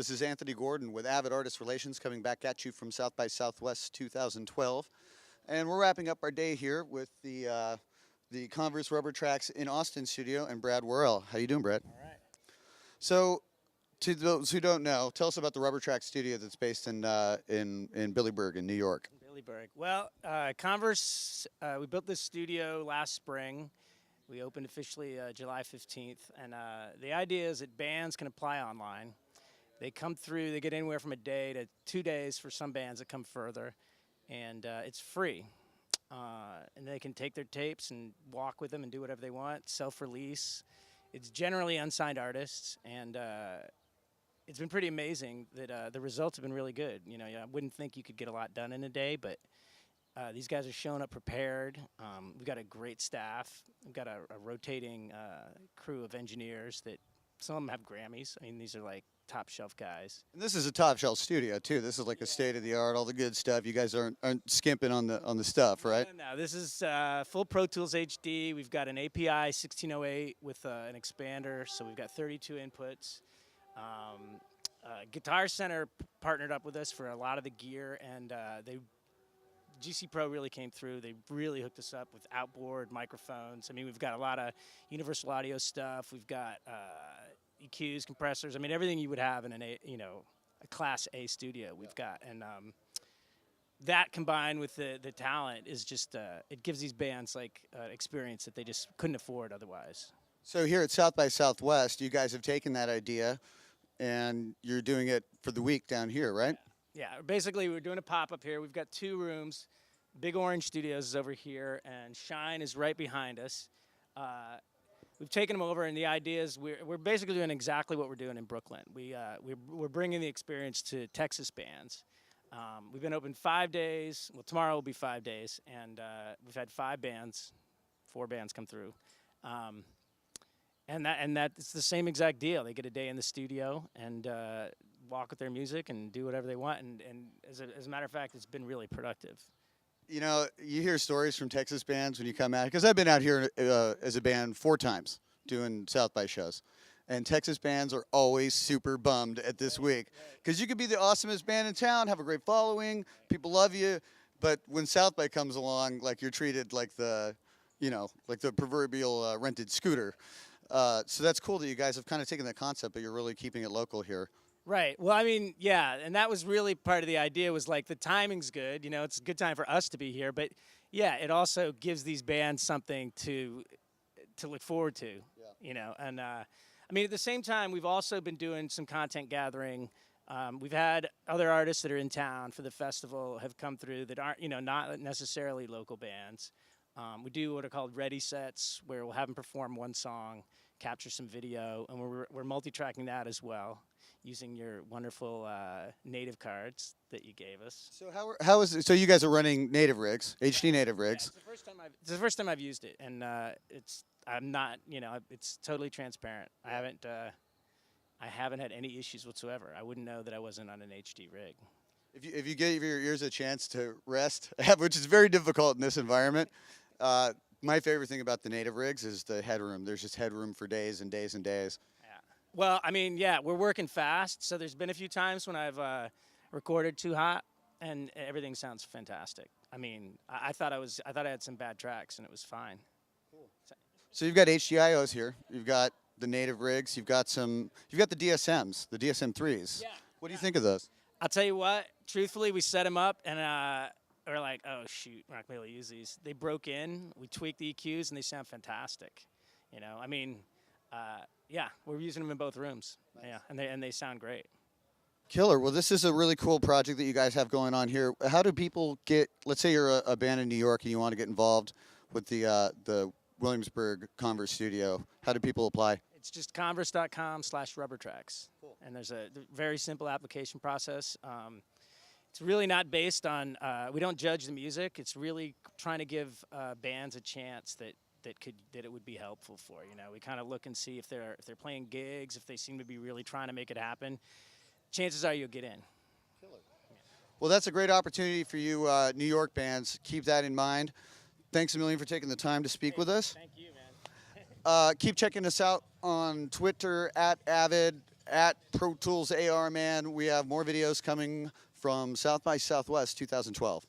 This is Anthony Gordon with Avid Artist Relations coming back at you from South by Southwest 2012. And we're wrapping up our day here with the Converse Rubber Tracks in Austin studio and Brad Worrell. How you doing, Brad? All right. So, to those who don't know, tell us about the Rubber Tracks studio that's based in Billyburg in New York. Billyburg. Well, Converse, we built this studio last spring. We opened officially July 15th. And the idea is that bands can apply online. They come through, they get anywhere from a day to 2 days for some bands that come further. And it's free. And they can take their tapes and walk with them and do whatever they want, self-release. It's generally unsigned artists, and it's been pretty amazing that the results have been really good. You know, I wouldn't think you could get a lot done in a day, but these guys are showing up prepared. We've got a great staff. We've got a rotating crew of engineers that some of them have Grammys. I mean, these are like top shelf guys. And this is a top shelf studio too. This is like a state of the art, all the good stuff. You guys aren't skimping on the stuff, right? No, this is full Pro Tools HD. We've got an API 1608 with an expander, so we've got 32 inputs. Guitar Center partnered up with us for a lot of the gear, and GC Pro really came through. They really hooked us up with outboard microphones. I mean, we've got a lot of universal audio stuff. We've got EQs, compressors. I mean, everything you would have in a Class A studio we've got. And that combined with the talent is just, it gives these bands like experience that they just couldn't afford otherwise. So here at South by Southwest, you guys have taken that idea and you're doing it for the week down here, right? Yeah, basically we're doing a pop-up here. We've got 2 rooms. Big Orange Studios is over here, and Shine is right behind us. We've taken them over, and the idea is we're basically doing exactly what we're doing in Brooklyn. We're bringing the experience to Texas bands. We've been open 5 days. Well, tomorrow will be 5 days, and we've had 4 bands come through. And it's the same exact deal. They get a day in the studio and walk with their music and do whatever they want. And as a matter of fact, it's been really productive. You know, you hear stories from Texas bands when you come out, because I've been out here as a band 4 times doing South by shows. And Texas bands are always super bummed at this week. Because you could be the awesomest band in town, have a great following, people love you, but when South by comes along, like you're treated like the proverbial rented scooter. So that's cool that you guys have kind of taken that concept, but you're really keeping it local here. Right. Well, I mean, yeah, and that was really part of the idea was like the timing's good. You know, it's a good time for us to be here, but yeah, it also gives these bands something to look forward to. Yeah. You know, and I mean, at the same time, we've also been doing some content gathering. We've had other artists that are in town for the festival have come through that aren't, not necessarily local bands. We do what are called ready sets, where we'll have them perform one song, capture some video, and we're multi-tracking that as well, using your wonderful native cards that you gave us. So how is it? So you guys are running native rigs, HD native rigs. Yeah, it's the first time I've used it, and I'm not, it's totally transparent. I haven't had any issues whatsoever. I wouldn't know that I wasn't on an HD rig. If you give your ears a chance to rest, which is very difficult in this environment, my favorite thing about the native rigs is the headroom. There's just headroom for days and days and days. Yeah. Well, I mean, yeah, we're working fast, so there's been a few times when I've recorded too hot, and everything sounds fantastic. I mean, I thought I had some bad tracks, and it was fine. Cool. So you've got HDIOs here. You've got the native rigs. You've got the DSMs, the DSM-3s. Yeah. What do you think of those? I'll tell you what. Truthfully, we set them up, and we're like, oh shoot, we're not gonna be able to use these. They broke in. We tweaked the EQs, and they sound fantastic. You know, I mean, yeah, we're using them in both rooms. Nice. Yeah, and they sound great. Killer. Well, this is a really cool project that you guys have going on here. How do people get? Let's say you're a band in New York and you want to get involved with the Williamsburg Converse studio. How do people apply? It's just converse.com/rubbertracks. Cool. And there's a very simple application process. It's really not based on, we don't judge the music. It's really trying to give bands a chance that it would be helpful for. You know, we kind of look and see if they're playing gigs, if they seem to be really trying to make it happen. Chances are you'll get in. Killer. Yeah. Well, that's a great opportunity for you New York bands. Keep that in mind. Thanks a million for taking the time to speak with us. Thank you, man. Keep checking us out on Twitter at Avid. at Pro Tools AR Man. We have more videos coming from South by Southwest 2012.